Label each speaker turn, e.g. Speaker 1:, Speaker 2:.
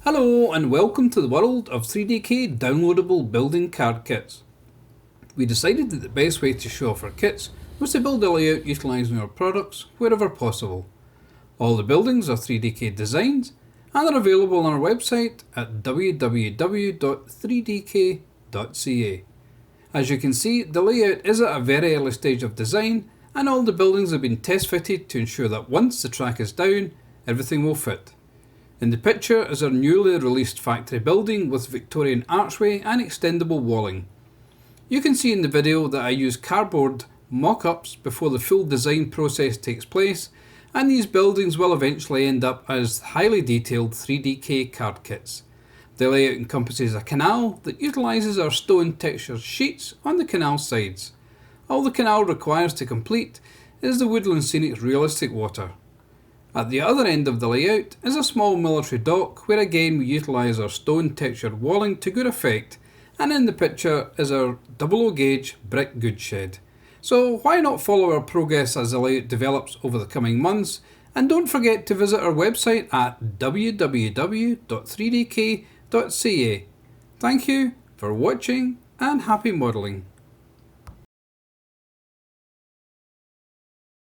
Speaker 1: Hello and welcome to the world of 3DK downloadable building card kits. We decided that the best way to show off our kits was to build a layout utilising our products wherever possible. All the buildings are 3DK designs and are available on our website at www.3dk.ca. As you can see, the layout is at a very early stage of design and all the buildings have been test fitted to ensure that once the track is down, everything will fit. In the picture is our newly released factory building with Victorian archway and extendable walling. You can see in the video that I use cardboard mock-ups before the full design process takes place, and these buildings will eventually end up as highly detailed 3DK card kits. The layout encompasses a canal that utilises our stone textured sheets on the canal sides. All the canal requires to complete is the Woodland Scenic realistic water. At the other end of the layout is a small military dock where again we utilise our stone textured walling to good effect, and in the picture is our 00 gauge brick goods shed. So why not follow our progress as the layout develops over the coming months, and don't forget to visit our website at www.3dk.ca. Thank you for watching and happy modelling.